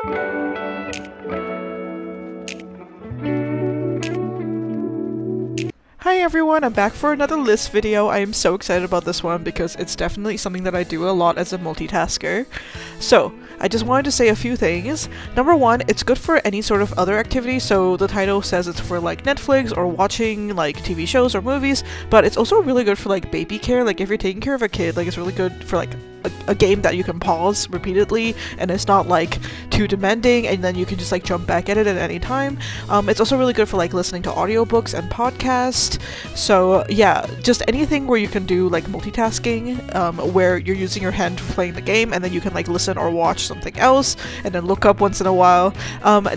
Hi everyone, I'm back for another list video. I am so excited about this one because it's definitely something that I do a lot as a multitasker. So, I just wanted to say a few things. Number one, it's good for any sort of other activity, so the title says it's for like Netflix or watching like TV shows or movies, but it's also really good for like baby care. Like if you're taking care of a kid, like it's really good for like a game that you can pause repeatedly and it's not like too demanding, and then you can just like jump back at it at any time. It's also really good for like listening to audiobooks and podcasts. So yeah, just anything where you can do like multitasking, where you're using your hand for playing the game and then you can like listen or watch something else and then look up once in a while.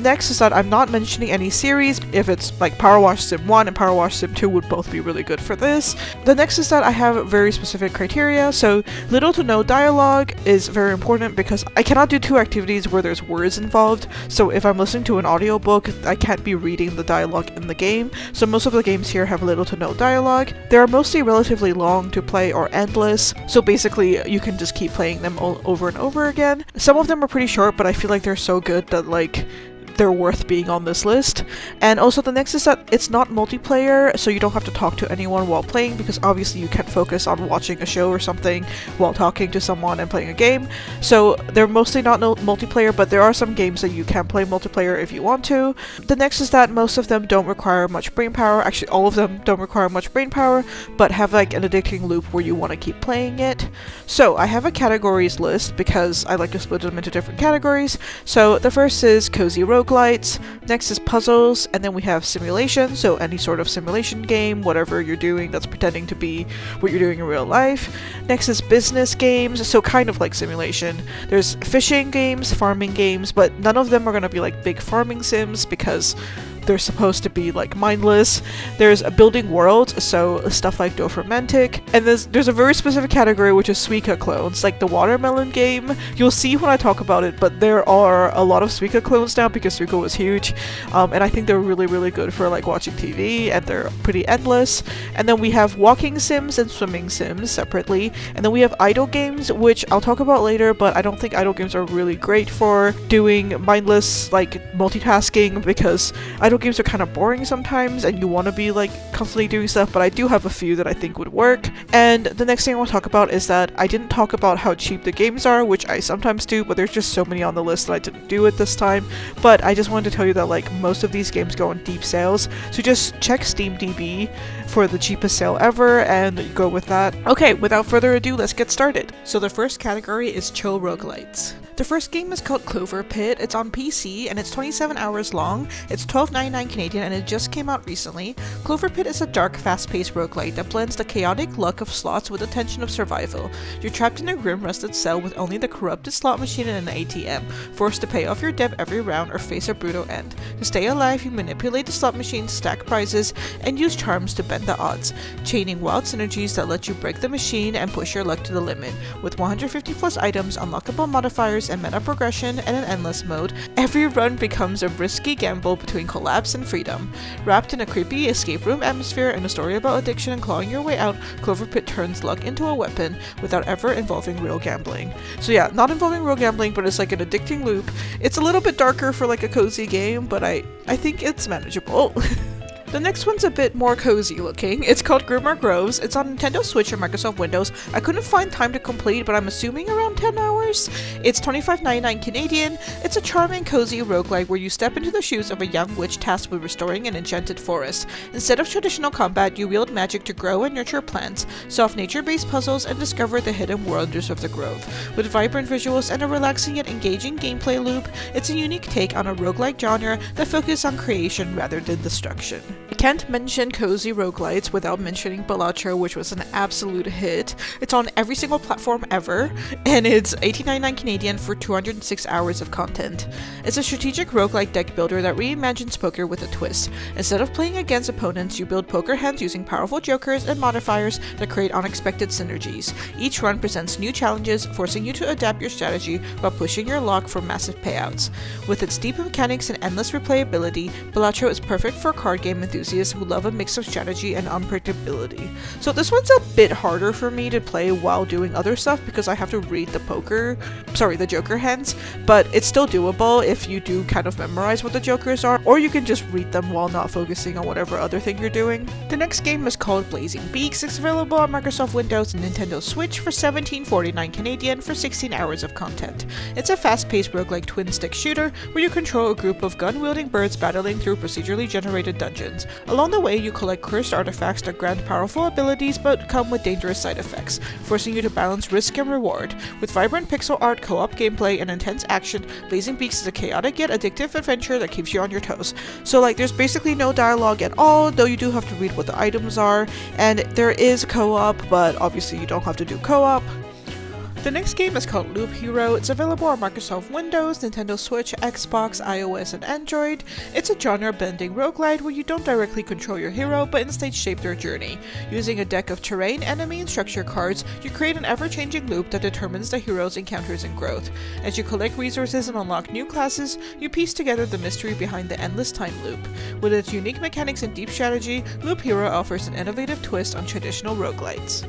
Next is that I'm not mentioning any series. If it's like Power Wash Sim 1 and Power Wash Sim 2 would both be really good for this. The next is that I have very specific criteria, so little to no dialogue is very important because I cannot do two activities where there's words involved. So if I'm listening to an audiobook, I can't be reading the dialogue in the game. So most of the games here have little to no dialogue. They are mostly relatively long to play or endless, so basically you can just keep playing them all over and over again. Some of them are pretty short, but I feel like they're so good that like they're worth being on this list. And also the next is that it's not multiplayer, so you don't have to talk to anyone while playing, because obviously you can't focus on watching a show or something while talking to someone and playing a game. So they're mostly not multiplayer, but there are some games that you can play multiplayer if you want to. The next is that most of them don't require much brain power. Actually, all of them don't require much brain power, but have like an addicting loop where you want to keep playing it. So I have a categories list because I like to split them into different categories. So the first is cozy roguelites, next is puzzles, and then we have simulation, so any sort of simulation game, whatever you're doing that's pretending to be what you're doing in real life. Next is business games, so kind of like simulation. There's fishing games, farming games, but none of them are going to be like big farming sims because they're supposed to be like mindless. There's a building worlds, so stuff like Dofromantic, and there's a very specific category which is Suika clones, like the watermelon game. You'll see when I talk about it, but there are a lot of Suika clones now because Suika was huge, and I think they're really good for like watching TV, and they're pretty endless. And then we have walking sims and swimming sims separately, and then we have idle games, which I'll talk about later, but I don't think idle games are really great for doing mindless like multitasking because idle games are kind of boring sometimes and you want to be like constantly doing stuff, but I do have a few that I think would work. And the next thing I want to talk about is that I didn't talk about how cheap the games are, which I sometimes do, but there's just so many on the list that I didn't do it this time. But I just wanted to tell you that like most of these games go on deep sales, so just check SteamDB for the cheapest sale ever and go with that. Okay, without further ado, let's get started. So the first category is chill roguelites. The first game is called Clover Pit. It's on PC and it's 27 hours long. It's $12.99 Canadian and it just came out recently. Clover Pit is a dark, fast-paced roguelite that blends the chaotic luck of slots with the tension of survival. You're trapped in a grim, rusted cell with only the corrupted slot machine and an ATM, forced to pay off your debt every round or face a brutal end. To stay alive, you manipulate the slot machine, stack prizes, and use charms to bend the odds, chaining wild synergies that let you break the machine and push your luck to the limit. With 150 plus items, unlockable modifiers, and meta progression, and an endless mode, every run becomes a risky gamble between collapse and freedom. Wrapped in a creepy escape room atmosphere and a story about addiction and clawing your way out, Clover Pit turns luck into a weapon without ever involving real gambling. So yeah, not involving real gambling, but it's like an addicting loop. It's a little bit darker for like a cozy game, but I think it's manageable. The next one's a bit more cozy looking. It's called Grimoire Groves. It's on Nintendo Switch and Microsoft Windows. I couldn't find time to complete, but I'm assuming around 10 hours. It's $25.99 Canadian. It's a charming, cozy roguelike where you step into the shoes of a young witch tasked with restoring an enchanted forest. Instead of traditional combat, you wield magic to grow and nurture plants, solve nature-based puzzles, and discover the hidden wonders of the grove. With vibrant visuals and a relaxing yet engaging gameplay loop, it's a unique take on a roguelike genre that focuses on creation rather than destruction. I can't mention cozy roguelites without mentioning Balatro, which was an absolute hit. It's on every single platform ever, and it's $18.99 Canadian for 206 hours of content. It's a strategic roguelike deck builder that reimagines poker with a twist. Instead of playing against opponents, you build poker hands using powerful jokers and modifiers that create unexpected synergies. Each run presents new challenges, forcing you to adapt your strategy while pushing your luck for massive payouts. With its deep mechanics and endless replayability, Balatro is perfect for card game enthusiasts enthusiasts who love a mix of strategy and unpredictability. So this one's a bit harder for me to play while doing other stuff because I have to read the Joker hands, but it's still doable if you do kind of memorize what the Jokers are, or you can just read them while not focusing on whatever other thing you're doing. The next game is called Blazing Beaks. It's available on Microsoft Windows and Nintendo Switch for $17.49 Canadian for 16 hours of content. It's a fast-paced roguelike twin-stick shooter where you control a group of gun-wielding birds battling through procedurally generated dungeons. Along the way, you collect cursed artifacts that grant powerful abilities but come with dangerous side effects, forcing you to balance risk and reward. With vibrant pixel art, co-op gameplay, and intense action, Blazing Beaks is a chaotic yet addictive adventure that keeps you on your toes. So there's basically no dialogue at all, though you do have to read what the items are, and there is co-op, but obviously you don't have to do co-op. The next game is called Loop Hero. It's available on Microsoft Windows, Nintendo Switch, Xbox, iOS, and Android. It's a genre-bending roguelite where you don't directly control your hero, but instead shape their journey. Using a deck of terrain, enemy, and structure cards, you create an ever-changing loop that determines the hero's encounters and growth. As you collect resources and unlock new classes, you piece together the mystery behind the endless time loop. With its unique mechanics and deep strategy, Loop Hero offers an innovative twist on traditional roguelites.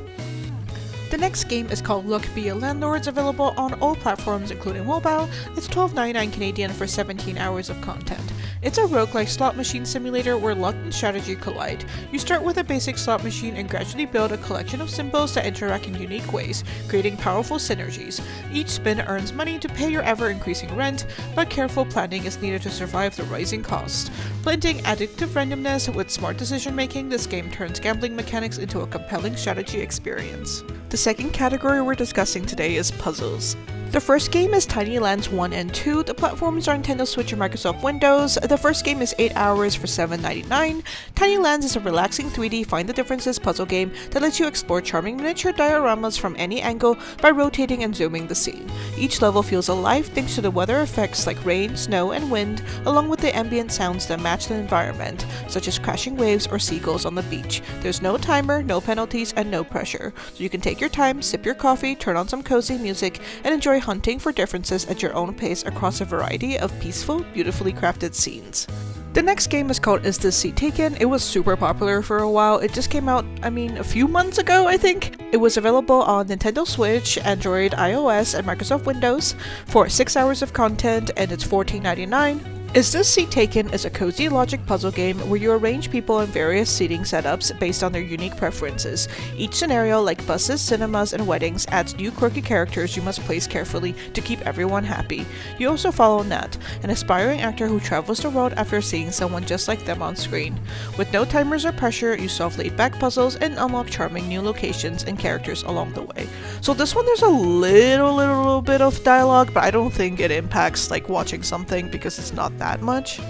The next game is called Luck Be a Landlord. It's available on all platforms including mobile. It's $12.99 Canadian for 17 hours of content. It's a roguelike slot machine simulator where luck and strategy collide. You start with a basic slot machine and gradually build a collection of symbols that interact in unique ways, creating powerful synergies. Each spin earns money to pay your ever-increasing rent, but careful planning is needed to survive the rising cost. Blending addictive randomness with smart decision-making, this game turns gambling mechanics into a compelling strategy experience. The second category we're discussing today is puzzles. The first game is Tiny Lands 1 and 2. The platforms are Nintendo Switch and Microsoft Windows. The first game is 8 hours for $7.99. Tiny Lands is a relaxing 3D find the differences puzzle game that lets you explore charming miniature dioramas from any angle by rotating and zooming the scene. Each level feels alive thanks to the weather effects like rain, snow, and wind, along with the ambient sounds that match the environment, such as crashing waves or seagulls on the beach. There's no timer, no penalties, and no pressure, so you can take your time, sip your coffee, turn on some cozy music, and enjoy hunting for differences at your own pace across a variety of peaceful, beautifully crafted scenes. The next game is called Is This Seat Taken? It was super popular for a while. It just came out, a few months ago, I think. It was available on Nintendo Switch, Android, iOS, and Microsoft Windows for 6 hours of content, and it's $14.99. Is This Seat Taken is a cozy logic puzzle game where you arrange people in various seating setups based on their unique preferences. Each scenario, like buses, cinemas, and weddings, adds new quirky characters you must place carefully to keep everyone happy. You also follow Nat, an aspiring actor who travels the world after seeing someone just like them on screen. With no timers or pressure, you solve laid-back puzzles and unlock charming new locations and characters along the way. So this one, there's a little bit of dialogue, but I don't think it impacts watching something because it's not that much.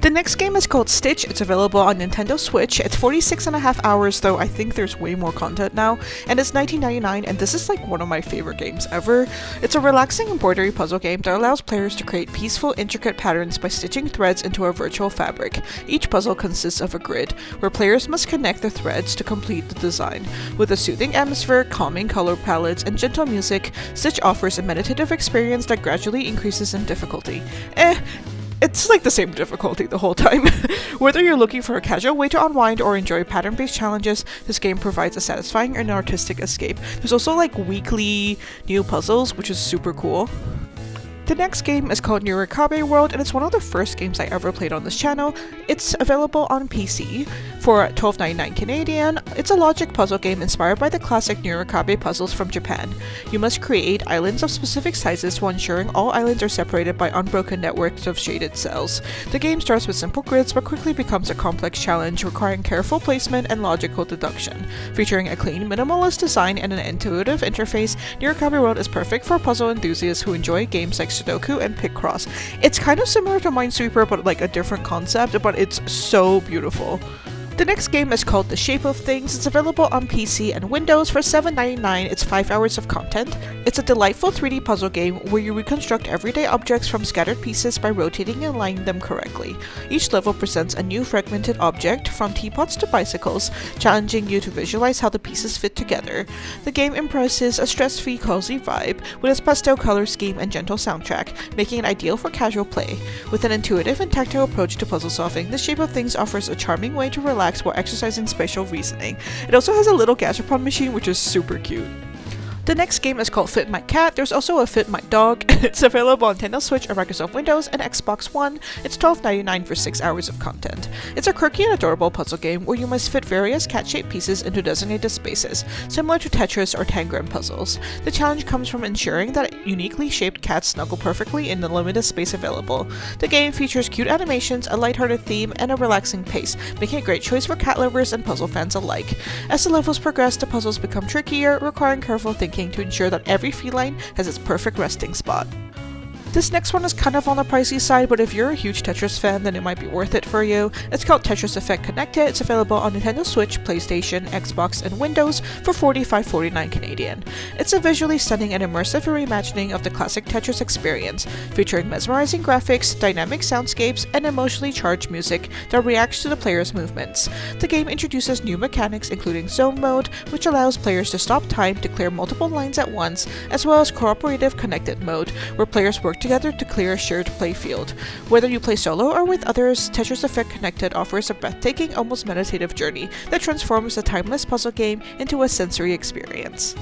The next game is called Stitch. It's available on Nintendo Switch. It's 46.5 hours, though I think there's way more content now, and it's $19.99, and this is one of my favorite games ever. It's a relaxing embroidery puzzle game that allows players to create peaceful, intricate patterns by stitching threads into a virtual fabric. Each puzzle consists of a grid, where players must connect the threads to complete the design. With a soothing atmosphere, calming color palettes, and gentle music, Stitch offers a meditative experience that gradually increases in difficulty. It's the same difficulty the whole time. Whether you're looking for a casual way to unwind or enjoy pattern-based challenges, this game provides a satisfying and artistic escape. There's also weekly new puzzles, which is super cool. The next game is called Nurikabe World, and it's one of the first games I ever played on this channel. It's available on PC for $12.99 Canadian. It's a logic puzzle game inspired by the classic Nurikabe puzzles from Japan. You must create islands of specific sizes while ensuring all islands are separated by unbroken networks of shaded cells. The game starts with simple grids but quickly becomes a complex challenge requiring careful placement and logical deduction. Featuring a clean, minimalist design and an intuitive interface, Nurikabe World is perfect for puzzle enthusiasts who enjoy games like Sudoku and Piczle. It's kind of similar to Minesweeper, but a different concept, but it's so beautiful. The next game is called The Shape of Things. It's available on PC and Windows for $7.99. It's 5 hours of content. It's a delightful 3D puzzle game where you reconstruct everyday objects from scattered pieces by rotating and aligning them correctly. Each level presents a new fragmented object, from teapots to bicycles, challenging you to visualize how the pieces fit together. The game embraces a stress-free, cozy vibe with its pastel color scheme and gentle soundtrack, making it ideal for casual play. With an intuitive and tactile approach to puzzle solving, The Shape of Things offers a charming way to relax while exercising spatial reasoning. It also has a little gashapon machine, which is super cute. The next game is called Fit My Cat. There's also a Fit My Dog. It's available on Nintendo Switch and Microsoft Windows and Xbox One. It's $12.99 for 6 hours of content. It's a quirky and adorable puzzle game where you must fit various cat-shaped pieces into designated spaces, similar to Tetris or Tangram puzzles. The challenge comes from ensuring that uniquely shaped cats snuggle perfectly in the limited space available. The game features cute animations, a lighthearted theme, and a relaxing pace, making it a great choice for cat lovers and puzzle fans alike. As the levels progress, the puzzles become trickier, requiring careful thinking to ensure that every feline has its perfect resting spot. This next one is kind of on the pricey side, but if you're a huge Tetris fan, then it might be worth it for you. It's called Tetris Effect Connected. It's available on Nintendo Switch, PlayStation, Xbox, and Windows for $45.49 Canadian. It's a visually stunning and immersive reimagining of the classic Tetris experience, featuring mesmerizing graphics, dynamic soundscapes, and emotionally charged music that reacts to the player's movements. The game introduces new mechanics including zone mode, which allows players to stop time to clear multiple lines at once, as well as cooperative connected mode, where players work together to clear a shared playfield. Whether you play solo or with others, Tetris Effect Connected offers a breathtaking, almost meditative journey that transforms the timeless puzzle game into a sensory experience.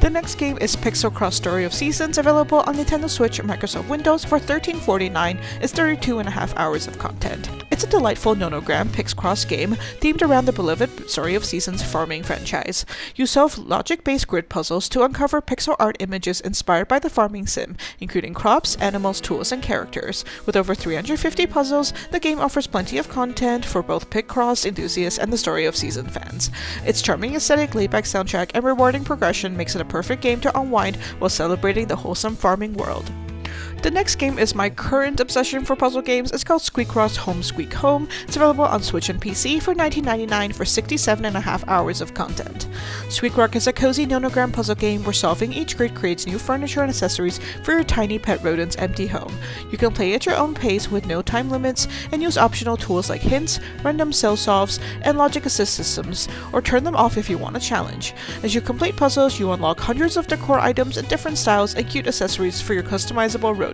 The next game is Squeakross Story of Seasons, available on Nintendo Switch and Microsoft Windows for $13.49. It's 32.5 hours of content. It's a delightful nonogram Squeakross game themed around the beloved Story of Seasons farming franchise. You solve logic-based grid puzzles to uncover pixel art images inspired by the farming sim, including crops, animals, tools, and characters. With over 350 puzzles, the game offers plenty of content for both Squeakross enthusiasts and the Story of Season fans. Its charming aesthetic, laid-back soundtrack, and rewarding progression makes it a perfect game to unwind while celebrating the wholesome farming world. The next game is my current obsession for puzzle games. It's called Squeakross Home Squeak Home. It's available on Switch and PC for $19.99 for 67.5 hours of content. Squeakross is a cozy nonogram puzzle game where solving each grid creates new furniture and accessories for your tiny pet rodent's empty home. You can play at your own pace with no time limits and use optional tools like hints, random cell solves, and logic assist systems, or turn them off if you want a challenge. As you complete puzzles, you unlock hundreds of decor items in different styles and cute accessories for your customizable rodent,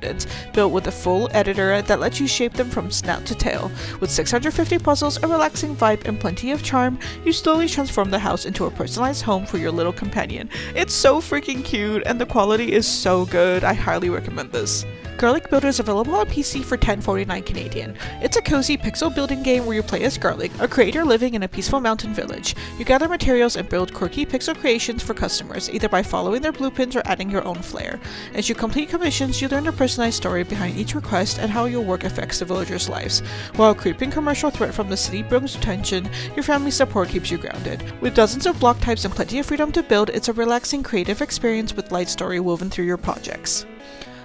built with a full editor that lets you shape them from snout to tail. With 650 puzzles, a relaxing vibe, and plenty of charm, you slowly transform the house into a personalized home for your little companion. It's so freaking cute, and the quality is so good. I highly recommend this. Garlic Builder is available on PC for $10.49 Canadian. It's a cozy pixel building game where you play as Garlic, a creator living in a peaceful mountain village. You gather materials and build quirky pixel creations for customers, either by following their blueprints or adding your own flair. As you complete commissions, you learn the personalized story behind each request and how your work affects the villagers' lives. While a creeping commercial threat from the city brings tension, your family's support keeps you grounded. With dozens of block types and plenty of freedom to build, it's a relaxing creative experience with light story woven through your projects.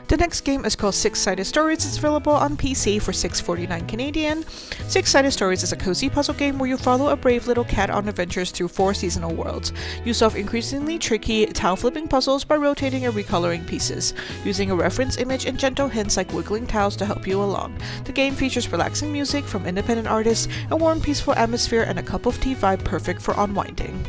The next game is called Six Sided Stories. It's available on PC for $6.49 Canadian. Six Sided Stories is a cozy puzzle game where you follow a brave little cat on adventures through 4 seasonal worlds. You solve increasingly tricky tile-flipping puzzles by rotating and recoloring pieces, using a reference image and gentle hints like wiggling tiles to help you along. The game features relaxing music from independent artists, a warm, peaceful atmosphere, and a cup of tea vibe perfect for unwinding.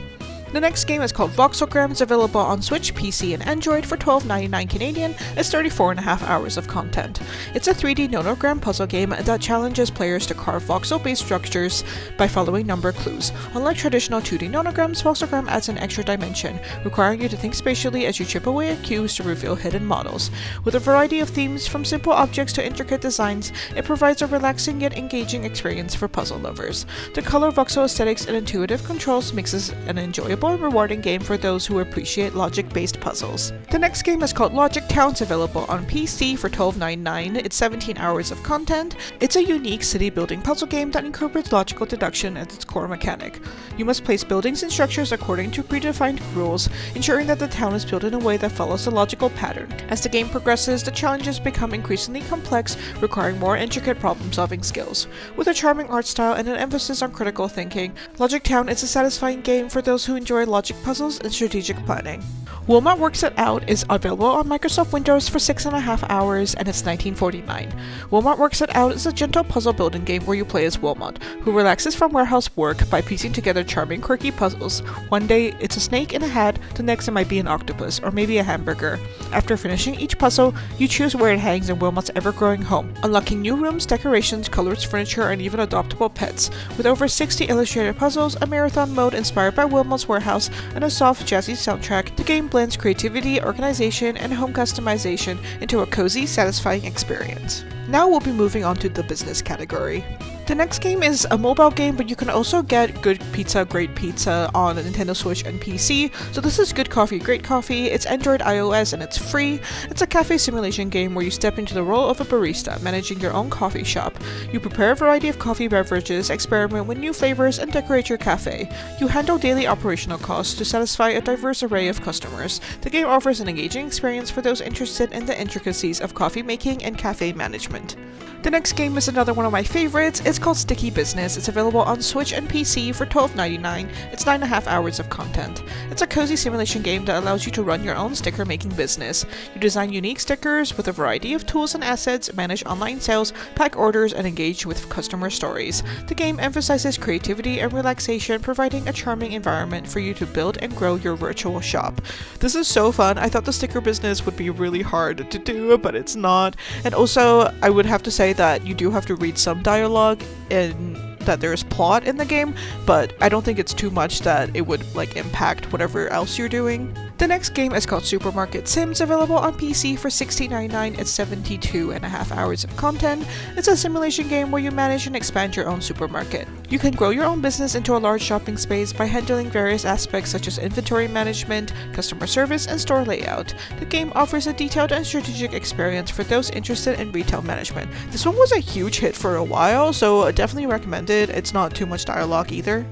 The next game is called Voxelgram. It's available on Switch, PC, and Android for $12.99 Canadian. It's 34.5 hours of content. It's a 3D nonogram puzzle game that challenges players to carve voxel-based structures by following number clues. Unlike traditional 2D nonograms, Voxelgram adds an extra dimension, requiring you to think spatially as you chip away at cues to reveal hidden models. With a variety of themes, from simple objects to intricate designs, it provides a relaxing yet engaging experience for puzzle lovers. The color voxel aesthetics and intuitive controls makes this an enjoyable simple and rewarding game for those who appreciate logic-based puzzles. The next game is called Logic Town's available on PC for $12.99. It's 17 hours of content. It's a unique city-building puzzle game that incorporates logical deduction as its core mechanic. You must place buildings and structures according to predefined rules, ensuring that the town is built in a way that follows a logical pattern. As the game progresses, the challenges become increasingly complex, requiring more intricate problem-solving skills. With a charming art style and an emphasis on critical thinking, Logic Town is a satisfying game for those who enjoy logic puzzles and strategic planning. Wilmot Works It Out is available on Microsoft Windows for 6.5 hours and it's $19.49. Wilmot Works It Out is a gentle puzzle building game where you play as Wilmot, who relaxes from warehouse work by piecing together charming quirky puzzles. One day it's a snake in a hat, the next it might be an octopus, or maybe a hamburger. After finishing each puzzle, you choose where it hangs in Wilmot's ever-growing home, unlocking new rooms, decorations, colors, furniture, and even adoptable pets. With over 60 illustrated puzzles, a marathon mode inspired by Wilmot's warehouse, and a soft, jazzy soundtrack, the game blends creativity, organization, and home customization into a cozy, satisfying experience. Now we'll be moving on to the business category. The next game is a mobile game, but you can also get Good Pizza, Great Pizza on Nintendo Switch and PC. So this is Good Coffee, Great Coffee. It's Android, iOS, and it's free. It's a cafe simulation game where you step into the role of a barista, managing your own coffee shop. You prepare a variety of coffee beverages, experiment with new flavors, and decorate your cafe. You handle daily operational costs to satisfy a diverse array of customers. The game offers an engaging experience for those interested in the intricacies of coffee making and cafe management. The next game is another one of my favorites. It's called Sticky Business. It's available on Switch and PC for $12.99. It's 9.5 hours of content. It's a cozy simulation game that allows you to run your own sticker making business. You design unique stickers with a variety of tools and assets, manage online sales, pack orders, and engage with customer stories. The game emphasizes creativity and relaxation, providing a charming environment for you to build and grow your virtual shop. This is so fun. I thought the sticker business would be really hard to do, but it's not. And also, I would have to say that you do have to read some dialogue and that there's plot in the game, but I don't think it's too much that it would impact whatever else you're doing. The next game is called Supermarket Sims, available on PC for $16.99. It's 72.5 hours of content. It's a simulation game where you manage and expand your own supermarket. You can grow your own business into a large shopping space by handling various aspects such as inventory management, customer service, and store layout. The game offers a detailed and strategic experience for those interested in retail management. This one was a huge hit for a while, so definitely recommend it. It's not too much dialogue either.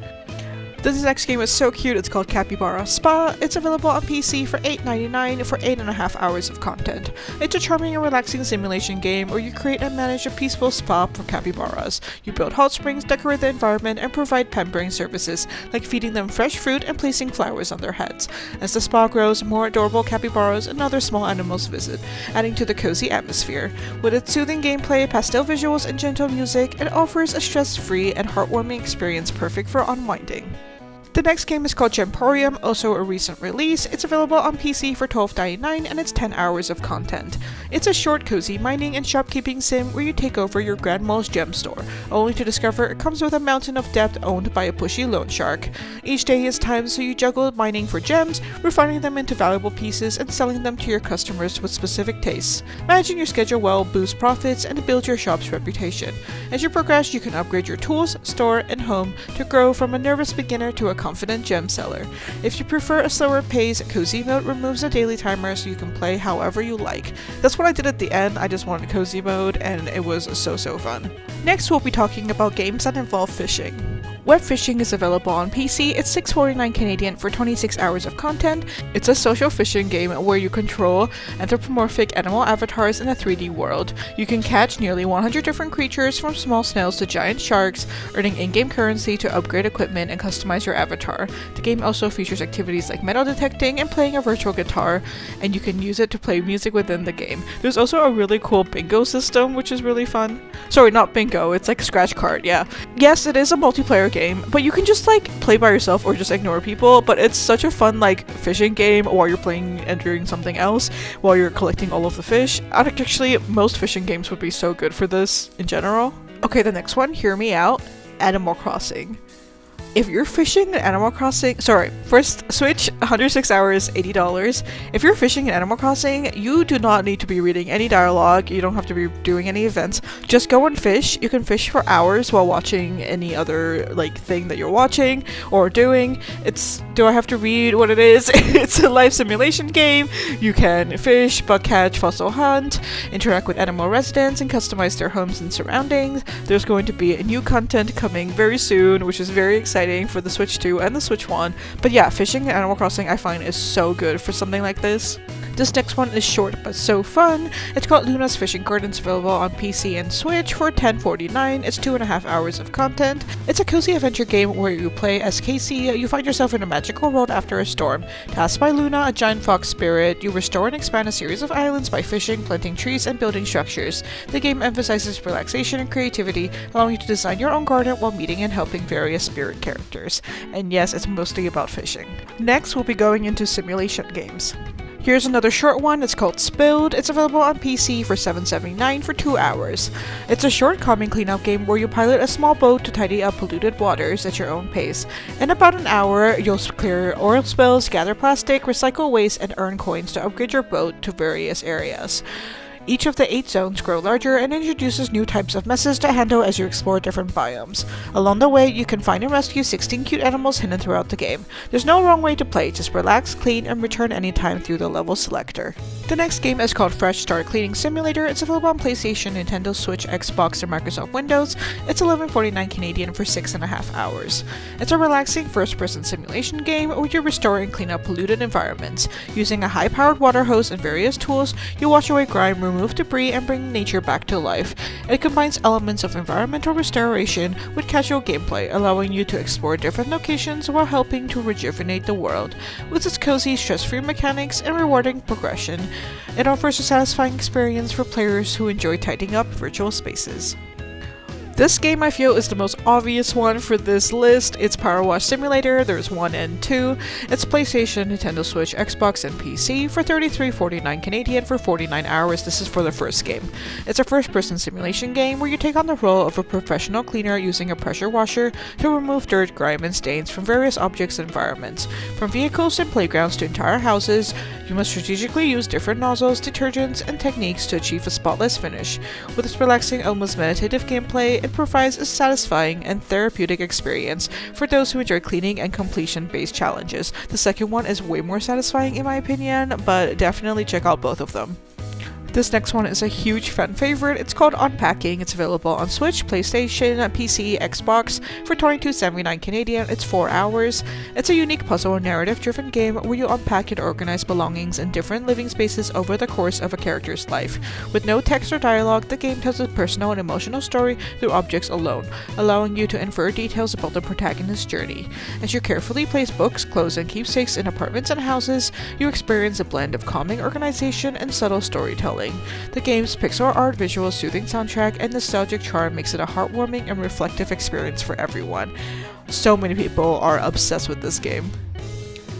This next game is so cute. It's called Capybara Spa. It's available on PC for $8.99 for 8.5 hours of content. It's a charming and relaxing simulation game where you create and manage a peaceful spa for capybaras. You build hot springs, decorate the environment, and provide pampering services like feeding them fresh fruit and placing flowers on their heads. As the spa grows, more adorable capybaras and other small animals visit, adding to the cozy atmosphere. With its soothing gameplay, pastel visuals, and gentle music, it offers a stress-free and heartwarming experience perfect for unwinding. The next game is called Gemporium, also a recent release. It's available on PC for $12.99 and it's 10 hours of content. It's a short, cozy mining and shopkeeping sim where you take over your grandma's gem store, only to discover it comes with a mountain of debt owned by a pushy loan shark. Each day is timed, so you juggle mining for gems, refining them into valuable pieces, and selling them to your customers with specific tastes. Managing your schedule well boosts profits and builds your shop's reputation. As you progress, you can upgrade your tools, store, and home to grow from a nervous beginner to a confident gem seller. If you prefer a slower pace, Cozy Mode removes a daily timer so you can play however you like. That's what I did at the end. I just wanted Cozy Mode and it was so fun. Next we'll be talking about games that involve fishing. Webfishing is available on PC. It's $6.49 Canadian for 26 hours of content. It's a social fishing game where you control anthropomorphic animal avatars in a 3D world. You can catch nearly 100 different creatures from small snails to giant sharks, earning in-game currency to upgrade equipment and customize your avatar. The game also features activities like metal detecting and playing a virtual guitar, and you can use it to play music within the game. There's also a really cool bingo system, which is really fun. Sorry, not bingo, it's like scratch card, yeah. Yes, it is a multiplayer game, but you can just play by yourself or just ignore people, but it's such a fun fishing game while you're playing and doing something else while you're collecting all of the fish. Actually, most fishing games would be so good for this in general. Okay, the next one, hear me out. Animal Crossing. If you're fishing in Animal Crossing, first Switch, 106 hours, $80. If you're fishing in Animal Crossing, you do not need to be reading any dialogue, you don't have to be doing any events, just go and fish. You can fish for hours while watching any other thing that you're watching or doing. It's Do I have to read what it is? It's a life simulation game. You can fish, bug catch, fossil hunt, interact with animal residents, and customize their homes and surroundings. There's going to be new content coming very soon, which is very exciting for the Switch 2 and the Switch 1. But yeah, fishing in Animal Crossing I find is so good for something like this. This next one is short but so fun. It's called Luna's Fishing Garden. It's available on PC and Switch for $10.49. It's 2.5 hours of content. It's a cozy adventure game where you play as Casey. You find yourself in a magical world after a storm. Tasked by Luna, a giant fox spirit, you restore and expand a series of islands by fishing, planting trees, and building structures. The game emphasizes relaxation and creativity, allowing you to design your own garden while meeting and helping various spirit characters. And yes, it's mostly about fishing. Next, we'll be going into simulation games. Here's another short one. It's called Spilled. It's available on PC for $7.79 for 2 hours. It's a short calming cleanup game where you pilot a small boat to tidy up polluted waters at your own pace. In about an hour, you'll clear oil spills, gather plastic, recycle waste, and earn coins to upgrade your boat to various areas. Each of the 8 zones grow larger and introduces new types of messes to handle as you explore different biomes. Along the way, you can find and rescue 16 cute animals hidden throughout the game. There's no wrong way to play, just relax, clean, and return anytime through the level selector. The next game is called Fresh Start Cleaning Simulator. It's available on PlayStation, Nintendo Switch, Xbox, and Microsoft Windows. It's $11.49 Canadian for 6.5 hours. It's a relaxing first-person simulation game where you restore and clean up polluted environments. Using a high-powered water hose and various tools, you wash away grime, remove debris, and bring nature back to life. It combines elements of environmental restoration with casual gameplay, allowing you to explore different locations while helping to rejuvenate the world. With its cozy, stress-free mechanics and rewarding progression, it offers a satisfying experience for players who enjoy tidying up virtual spaces. This game I feel is the most obvious one for this list. It's Power Wash Simulator. There's 1 and 2. It's PlayStation, Nintendo Switch, Xbox, and PC for $33.49 Canadian for 49 hours. This is for the first game. It's a first-person simulation game where you take on the role of a professional cleaner using a pressure washer to remove dirt, grime, and stains from various objects and environments. From vehicles and playgrounds to entire houses, you must strategically use different nozzles, detergents, and techniques to achieve a spotless finish. With its relaxing, almost meditative gameplay, it provides a satisfying and therapeutic experience for those who enjoy cleaning and completion-based challenges. The second one is way more satisfying in my opinion, but definitely check out both of them. This next one is a huge fan favorite. It's called Unpacking. It's available on Switch, PlayStation, PC, Xbox for $22.79 Canadian. It's 4 hours. It's a unique puzzle and narrative-driven game where you unpack and organize belongings in different living spaces over the course of a character's life. With no text or dialogue, the game tells a personal and emotional story through objects alone, allowing you to infer details about the protagonist's journey. As you carefully place books, clothes, and keepsakes in apartments and houses, you experience a blend of calming organization and subtle storytelling. The game's pixel art, visual, soothing soundtrack, and nostalgic charm makes it a heartwarming and reflective experience for everyone. So many people are obsessed with this game.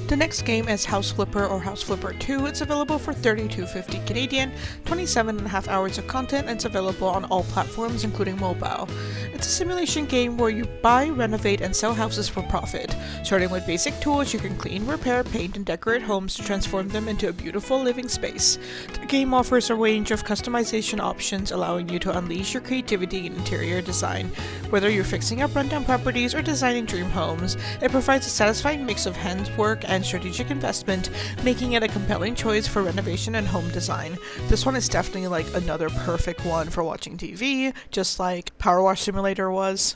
The next game is House Flipper or House Flipper 2. It's available for $32.50 Canadian, 27.5 hours of content, and it's available on all platforms including mobile. It's a simulation game where you buy, renovate, and sell houses for profit. Starting with basic tools, you can clean, repair, paint, and decorate homes to transform them into a beautiful living space. The game offers a range of customization options, allowing you to unleash your creativity in interior design. Whether you're fixing up rundown properties or designing dream homes, it provides a satisfying mix of handwork and strategic investment, making it a compelling choice for renovation and home design. This one is definitely like another perfect one for watching TV, just like Power Wash Simulator was.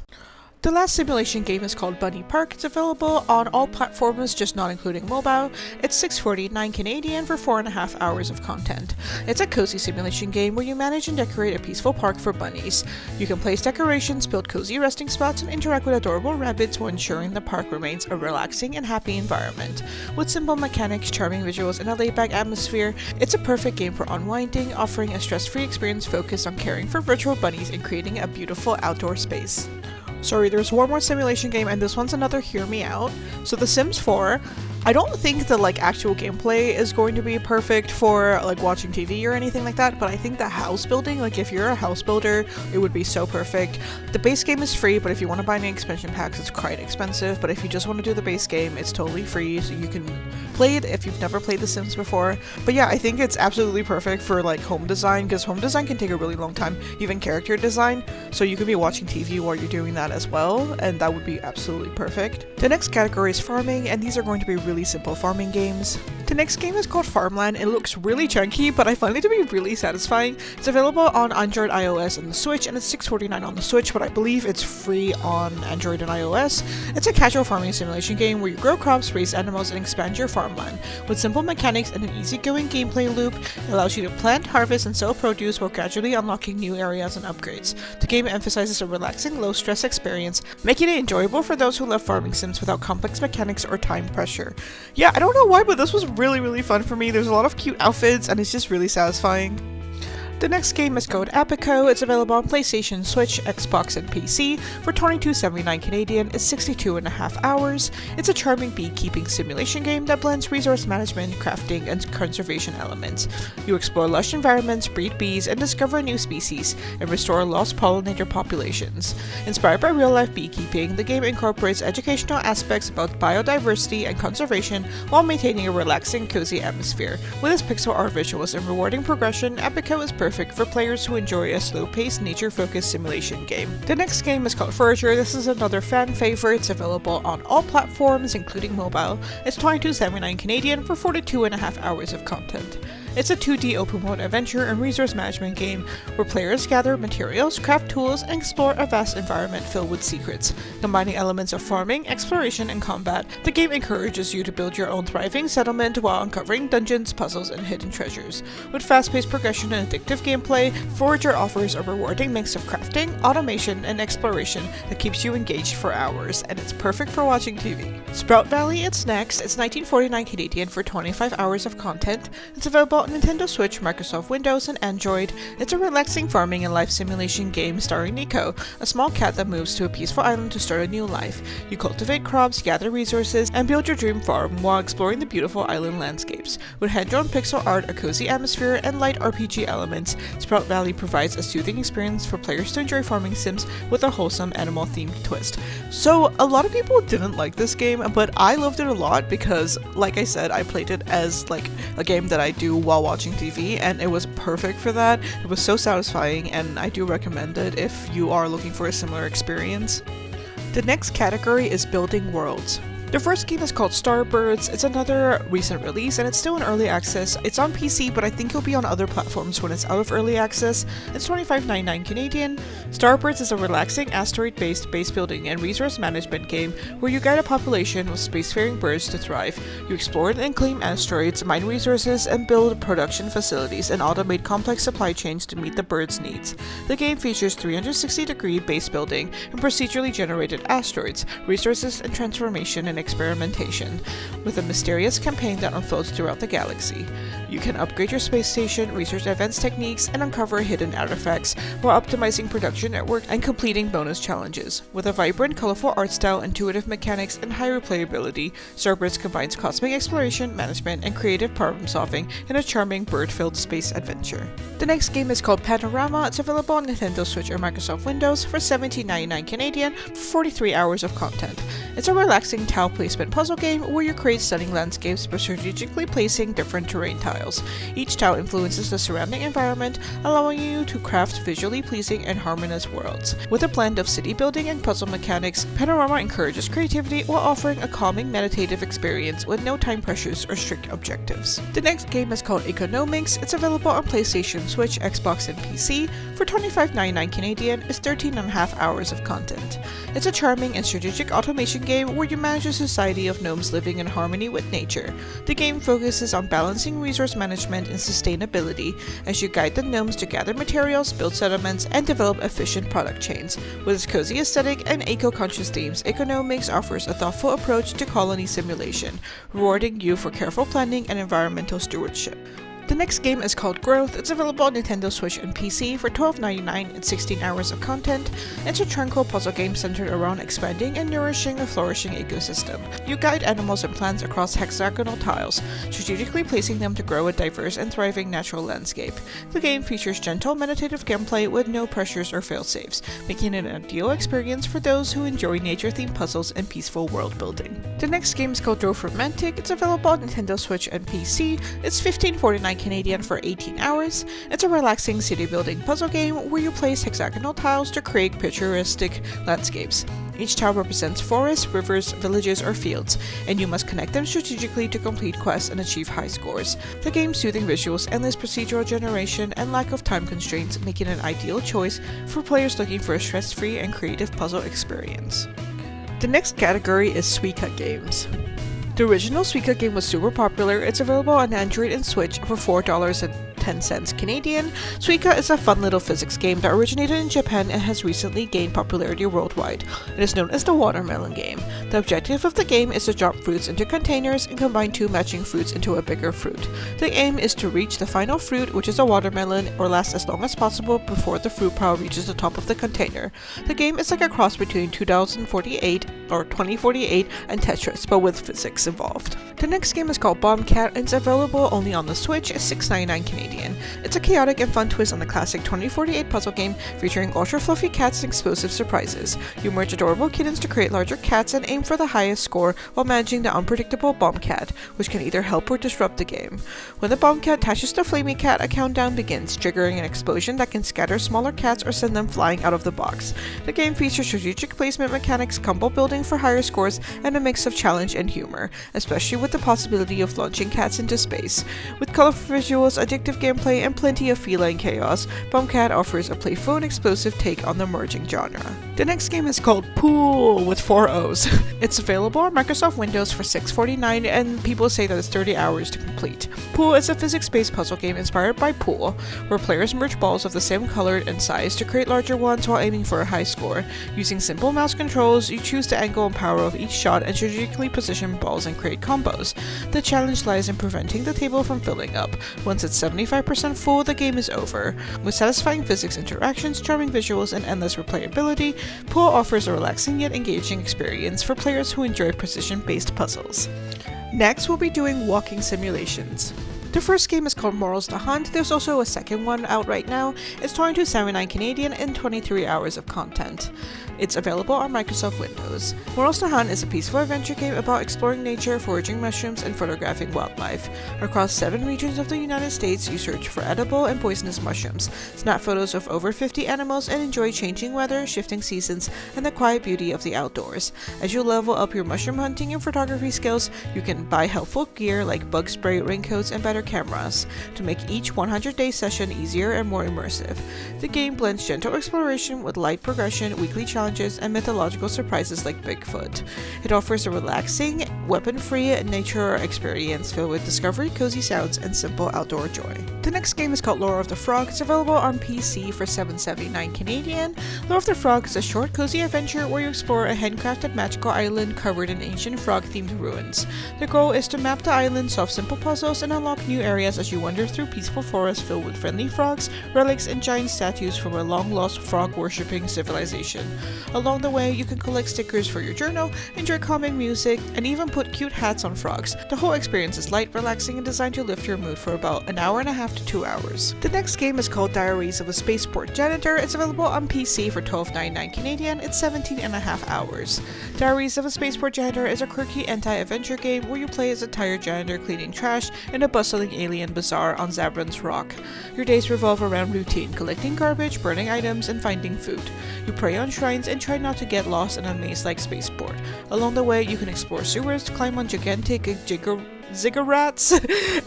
The last simulation game is called Bunny Park. It's available on all platforms, just not including mobile. It's $6.49 Canadian for 4.5 hours of content. It's a cozy simulation game where you manage and decorate a peaceful park for bunnies. You can place decorations, build cozy resting spots, and interact with adorable rabbits while ensuring the park remains a relaxing and happy environment. With simple mechanics, charming visuals, and a laid-back atmosphere, it's a perfect game for unwinding, offering a stress-free experience focused on caring for virtual bunnies and creating a beautiful outdoor space. Sorry, there's one more simulation game, and this one's another Hear Me Out. So The Sims 4. I don't think the like actual gameplay is going to be perfect for like watching TV or anything like that, but I think the house building, like if you're a house builder, it would be so perfect. The base game is free, but if you want to buy any expansion packs, it's quite expensive. But if you just want to do the base game, it's totally free, so you can play it if you've never played The Sims before. But yeah, I think it's absolutely perfect for like home design, because home design can take a really long time, even character design, so you could be watching TV while you're doing that as well, and that would be absolutely perfect. The next category is farming, and these are going to be really simple farming games. The next game is called Farmland. It looks really chunky, but I find it to be really satisfying. It's available on Android, iOS, and the Switch, and it's $6.49 on the Switch, but I believe it's free on Android and iOS. It's a casual farming simulation game where you grow crops, raise animals, and expand your farmland. With simple mechanics and an easygoing gameplay loop, it allows you to plant, harvest, and sell produce while gradually unlocking new areas and upgrades. The game emphasizes a relaxing, low-stress experience, making it enjoyable for those who love farming sims without complex mechanics or time pressure. Yeah, I don't know why, but this was really fun for me. There's a lot of cute outfits and it's just really satisfying. The next game is called Apico. It's available on PlayStation, Switch, Xbox, and PC for $22.79 Canadian. It's 62.5 hours. It's a charming beekeeping simulation game that blends resource management, crafting, and conservation elements. You explore lush environments, breed bees, and discover new species, and restore lost pollinator populations. Inspired by real-life beekeeping, the game incorporates educational aspects about biodiversity and conservation while maintaining a relaxing, cozy atmosphere. With its pixel art visuals and rewarding progression, Apico is perfect for players who enjoy a slow-paced, nature-focused simulation game. The next game is called Forager. This is another fan favorite. It's available on all platforms, including mobile. It's $22.79 Canadian for 42.5 hours of content. It's a 2D open-world adventure and resource management game where players gather materials, craft tools, and explore a vast environment filled with secrets. Combining elements of farming, exploration, and combat, the game encourages you to build your own thriving settlement while uncovering dungeons, puzzles, and hidden treasures. With fast-paced progression and addictive gameplay, Forager offers a rewarding mix of crafting, automation, and exploration that keeps you engaged for hours, and it's perfect for watching TV. Sprout Valley, it's next. It's $19.49 Canadian for 25 hours of content. It's available on Nintendo Switch, Microsoft Windows, and Android. It's a relaxing farming and life simulation game starring Nico, a small cat that moves to a peaceful island to start a new life. You cultivate crops, gather resources, and build your dream farm while exploring the beautiful island landscapes. With hand-drawn pixel art, a cozy atmosphere, and light RPG elements, Sprout Valley provides a soothing experience for players to enjoy farming sims with a wholesome animal-themed twist. So, a lot of people didn't like this game, but I loved it a lot because, like I said, I played it as like a game that I do while watching TV, and it was perfect for that. It was so satisfying, and I do recommend it if you are looking for a similar experience. The next category is building worlds. The first game is called Starbirds. It's another recent release and it's still in early access. It's on PC, but I think it'll be on other platforms when it's out of early access. It's $25.99 Canadian. Starbirds is a relaxing asteroid-based base building and resource management game where you guide a population of spacefaring birds to thrive. You explore and claim asteroids, mine resources, and build production facilities and automate complex supply chains to meet the birds' needs. The game features 360-degree base building and procedurally generated asteroids, resources, and transformation and experimentation, with a mysterious campaign that unfolds throughout the galaxy. You can upgrade your space station, research advanced techniques, and uncover hidden artifacts while optimizing production network and completing bonus challenges. With a vibrant, colorful art style, intuitive mechanics, and high replayability, Starbirds combines cosmic exploration, management, and creative problem solving in a charming bird-filled space adventure. The next game is called Panorama. It's available on Nintendo Switch or Microsoft Windows for $17.99 Canadian for 43 hours of content. It's a relaxing tile placement puzzle game where you create stunning landscapes by strategically placing different terrain tiles. Each tile influences the surrounding environment, allowing you to craft visually pleasing and harmonious worlds. With a blend of city building and puzzle mechanics, Panorama encourages creativity while offering a calming meditative experience with no time pressures or strict objectives. The next game is called Economics. It's available on PlayStation, Switch, Xbox, and PC for $25.99 Canadian. It's 13.5 hours of content. It's a charming and strategic automation game where you manage a society of gnomes living in harmony with nature. The game focuses on balancing resource management and sustainability as you guide the gnomes to gather materials, build settlements, and develop efficient product chains. With its cozy aesthetic and eco-conscious themes, Economics offers a thoughtful approach to colony simulation, rewarding you for careful planning and environmental stewardship. The next game is called Growth. It's available on Nintendo Switch and PC for $12.99 and 16 hours of content. It's a tranquil puzzle game centered around expanding and nourishing a flourishing ecosystem. You guide animals and plants across hexagonal tiles, strategically placing them to grow a diverse and thriving natural landscape. The game features gentle, meditative gameplay with no pressures or failsafes, making it an ideal experience for those who enjoy nature-themed puzzles and peaceful world building. The next game is called Drove Romantic. It's available on Nintendo Switch and PC. It's $15.49 Canadian for 18 hours. It's a relaxing city-building puzzle game where you place hexagonal tiles to create picturesque landscapes. Each tile represents forests, rivers, villages, or fields, and you must connect them strategically to complete quests and achieve high scores. The game's soothing visuals, endless procedural generation, and lack of time constraints make it an ideal choice for players looking for a stress-free and creative puzzle experience. The next category is Suika games. The original Suika game was super popular. It's available on Android and Switch for $4.10 Canadian. Suika is a fun little physics game that originated in Japan and has recently gained popularity worldwide. It is known as the watermelon game. The objective of the game is to drop fruits into containers and combine two matching fruits into a bigger fruit. The aim is to reach the final fruit, which is a watermelon, or last as long as possible before the fruit pile reaches the top of the container. The game is like a cross between 2048 or 2048 and Tetris, but with physics involved. The next game is called Bombcat and it's available only on the Switch at $6.99 Canadian. It's a chaotic and fun twist on the classic 2048 puzzle game featuring ultra fluffy cats and explosive surprises. You merge adorable kittens to create larger cats and aim for the highest score while managing the unpredictable Bombcat, which can either help or disrupt the game. When the Bombcat touches the flaming cat, a countdown begins, triggering an explosion that can scatter smaller cats or send them flying out of the box. The game features strategic placement mechanics, combo building for higher scores, and a mix of challenge and humor, especially with the possibility of launching cats into space. With colorful visuals, addictive gameplay, and plenty of feline chaos, Bombcat offers a playful and explosive take on the emerging genre. The next game is called Pool with 4 O's. It's available on Microsoft Windows for $6.49 and people say that it's 30 hours to complete. Pool is a physics-based puzzle game inspired by pool, where players merge balls of the same color and size to create larger ones while aiming for a high score. Using simple mouse controls, you choose the angle and power of each shot and strategically position balls and create combos. The challenge lies in preventing the table from filling up. Once it's 75% full, the game is over. With satisfying physics interactions, charming visuals, and endless replayability, Pool offers a relaxing yet engaging experience for players who enjoy precision-based puzzles. Next, we'll be doing walking simulations. The first game is called Morals to Hunt. There's also a second one out right now. It's $22.79 Canadian and 23 hours of content. It's available on Microsoft Windows. Morals to Hunt is a peaceful adventure game about exploring nature, foraging mushrooms, and photographing wildlife. Across 7 regions of the United States, you search for edible and poisonous mushrooms, snap photos of over 50 animals, and enjoy changing weather, shifting seasons, and the quiet beauty of the outdoors. As you level up your mushroom hunting and photography skills, you can buy helpful gear like bug spray, raincoats, and better cameras to make each 100-day session easier and more immersive. The game blends gentle exploration with light progression, weekly challenges, and mythological surprises like Bigfoot. It offers a relaxing, weapon-free nature experience filled with discovery, cozy sounds, and simple outdoor joy. The next game is called Lore of the Frog. It's available on PC for $7.79 Canadian. Lore of the Frog is a short, cozy adventure where you explore a handcrafted magical island covered in ancient frog-themed ruins. The goal is to map the island, solve simple puzzles, and unlock new areas as you wander through peaceful forests filled with friendly frogs, relics, and giant statues from a long-lost frog-worshipping civilization. Along the way, you can collect stickers for your journal, enjoy calming music, and even put cute hats on frogs. The whole experience is light, relaxing, and designed to lift your mood for about an hour and a half to 2 hours. The next game is called Diaries of a Spaceport Janitor. It's available on PC for $12.99 Canadian. It's 17.5 hours. Diaries of a Spaceport Janitor is a quirky anti-adventure game where you play as a tired janitor cleaning trash in a bustling alien bazaar on Zabran's Rock. Your days revolve around routine, collecting garbage, burning items, and finding food. You pray on shrines and try not to get lost in a maze-like spaceport. Along the way, you can explore sewers, climb on gigantic ziggurats,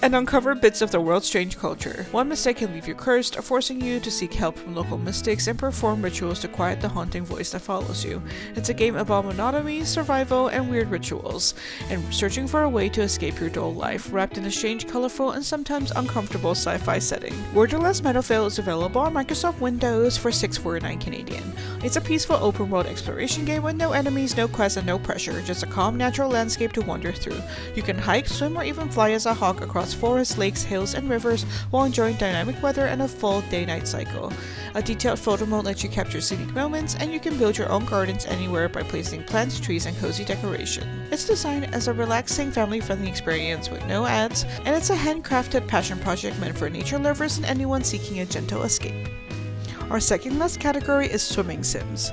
and uncover bits of the world's strange culture. One mistake can leave you cursed, forcing you to seek help from local mystics and perform rituals to quiet the haunting voice that follows you. It's a game about monotony, survival, and weird rituals, and searching for a way to escape your dull life, wrapped in a strange, colorful, and sometimes uncomfortable sci-fi setting. Borderless Meadowvale is available on Microsoft Windows for $6.49 Canadian. It's a peaceful open-world exploration game with no enemies, no quests, and no pressure, just a calm, natural landscape to wander through. You can hike, swim, or even fly as a hawk across forests, lakes, hills, and rivers while enjoying dynamic weather and a full day-night cycle. A detailed photo mode lets you capture scenic moments, and you can build your own gardens anywhere by placing plants, trees, and cozy decoration. It's designed as a relaxing, family-friendly experience with no ads, and it's a handcrafted passion project meant for nature lovers and anyone seeking a gentle escape. Our second last category is swimming sims.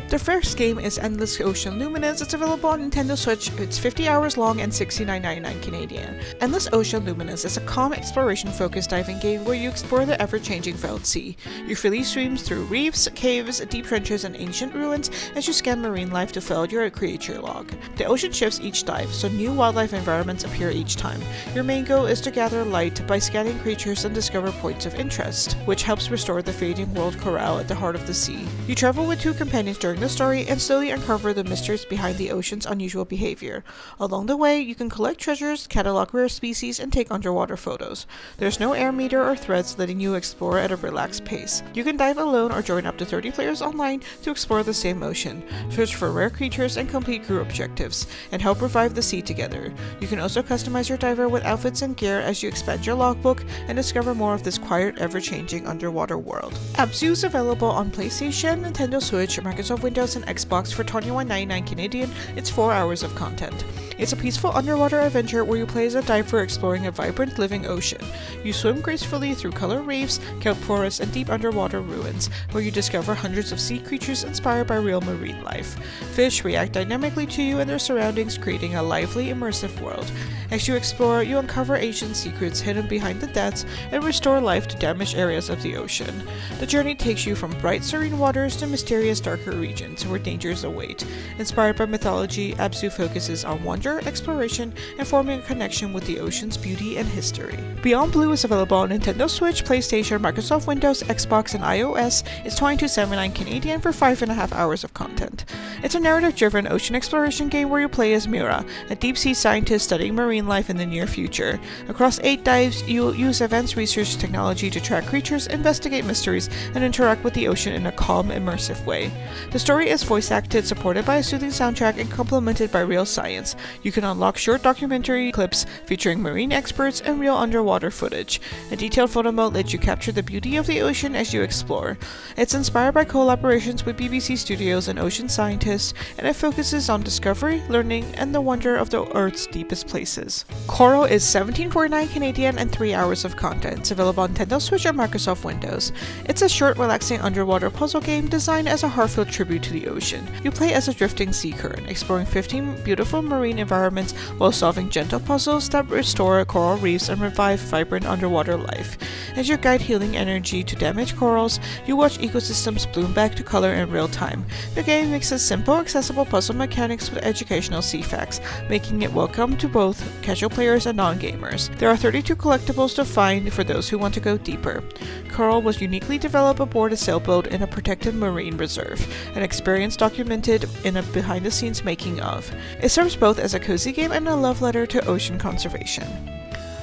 The first game is Endless Ocean Luminous. It's available on Nintendo Switch. It's 50 hours long and $69.99 Canadian. Endless Ocean Luminous is a calm exploration-focused diving game where you explore the ever-changing felt sea. You freely swim through reefs, caves, deep trenches, and ancient ruins as you scan marine life to fill out your creature log. The ocean shifts each dive, so new wildlife environments appear each time. Your main goal is to gather light by scanning creatures and discover points of interest, which helps restore the fading world corral at the heart of the sea. You travel with two companions during the story and slowly uncover the mysteries behind the ocean's unusual behavior. Along the way, you can collect treasures, catalog rare species, and take underwater photos. There's no air meter or threats, letting you explore at a relaxed pace. You can dive alone or join up to 30 players online to explore the same ocean, search for rare creatures, and complete crew objectives, and help revive the sea together. You can also customize your diver with outfits and gear as you expand your logbook and discover more of this quiet, ever-changing underwater world. Abzu is available on PlayStation, Nintendo Switch, Microsoft Windows, and Xbox for $21.99 Canadian. It's 4 hours of content. It's a peaceful underwater adventure where you play as a diver exploring a vibrant living ocean. You swim gracefully through color reefs, kelp forests, and deep underwater ruins, where you discover hundreds of sea creatures inspired by real marine life. Fish react dynamically to you and their surroundings, creating a lively, immersive world. As you explore, you uncover ancient secrets hidden behind the depths and restore life to damaged areas of the ocean. The journey takes you from bright, serene waters to mysterious, darker regions where dangers await. Inspired by mythology, Abzu focuses on wonder, exploration, and forming a connection with the ocean's beauty and history. Beyond Blue is available on Nintendo Switch, PlayStation, Microsoft Windows, Xbox, and iOS. It's $22.79 Canadian for 5.5 hours of content. It's a narrative-driven ocean exploration game where you play as Mira, a deep-sea scientist studying marine life in the near future. Across 8 dives, you'll use advanced research technology to track creatures, investigate mysteries, and interact with the ocean in a calm, immersive way. The story is voice-acted, supported by a soothing soundtrack, and complemented by real science. You can unlock short documentary clips featuring marine experts and real underwater footage. A detailed photo mode lets you capture the beauty of the ocean as you explore. It's inspired by collaborations with BBC Studios and ocean scientists, and it focuses on discovery, learning, and the wonder of the Earth's deepest places. Coral is $17.49 Canadian and 3 hours of content. It's available on Nintendo Switch or Microsoft Windows. It's a short, relaxing underwater puzzle game designed as a heartfelt tribute to the ocean. You play as a drifting sea current, exploring 15 beautiful marine environments while solving gentle puzzles that restore coral reefs and revive vibrant underwater life. As you guide healing energy to damaged corals, you watch ecosystems bloom back to color in real time. The game mixes simple, accessible puzzle mechanics with educational sea facts, making it welcome to both casual players and non-gamers. There are 32 collectibles to find for those who want to go deeper. Coral was uniquely developed aboard a sailboat in a protected marine reserve, an experience documented in a behind-the-scenes making of. It serves both as a cozy game and a love letter to ocean conservation.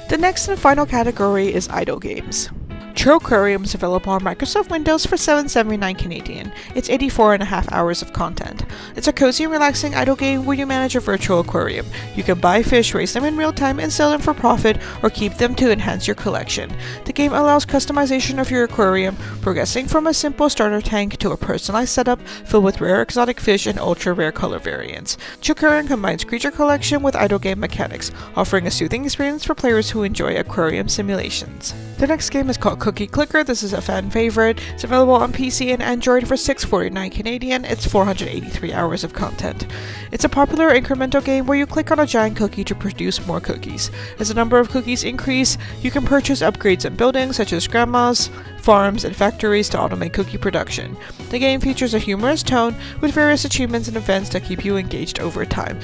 The next and final category is idle games. Churroquarium is available on Microsoft Windows for $7.79 Canadian. It's 84.5 hours of content. It's a cozy and relaxing idle game where you manage a virtual aquarium. You can buy fish, raise them in real time, and sell them for profit, or keep them to enhance your collection. The game allows customization of your aquarium, progressing from a simple starter tank to a personalized setup filled with rare exotic fish and ultra-rare color variants. Churroquarium combines creature collection with idle game mechanics, offering a soothing experience for players who enjoy aquarium simulations. The next game is called Cookie Clicker. This is a fan favorite. It's available on PC and Android for $6.49 Canadian. It's 483 hours of content. It's a popular incremental game where you click on a giant cookie to produce more cookies. As the number of cookies increase, you can purchase upgrades in buildings such as grandmas, farms, and factories to automate cookie production. The game features a humorous tone with various achievements and events that keep you engaged over time.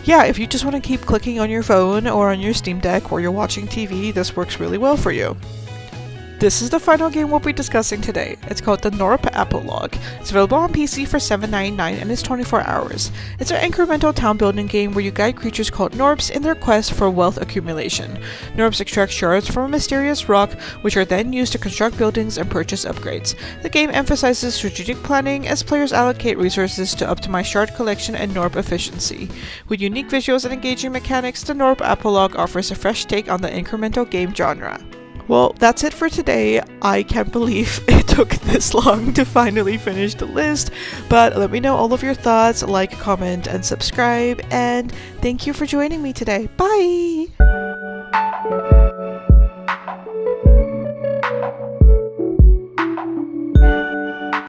Yeah, if you just want to keep clicking on your phone or on your Steam Deck or you're watching TV, this works really well for you. This is the final game we'll be discussing today. It's called the Nurikabe World. It's available on PC for $7.99 and is 24 hours. It's an incremental town building game where you guide creatures called Norps in their quest for wealth accumulation. Norps extract shards from a mysterious rock, which are then used to construct buildings and purchase upgrades. The game emphasizes strategic planning as players allocate resources to optimize shard collection and Norp efficiency. With unique visuals and engaging mechanics, the Nurikabe World offers a fresh take on the incremental game genre. Well, that's it for today. I can't believe it took this long to finally finish the list, but let me know all of your thoughts, like, comment, and subscribe, and thank you for joining me today. Bye!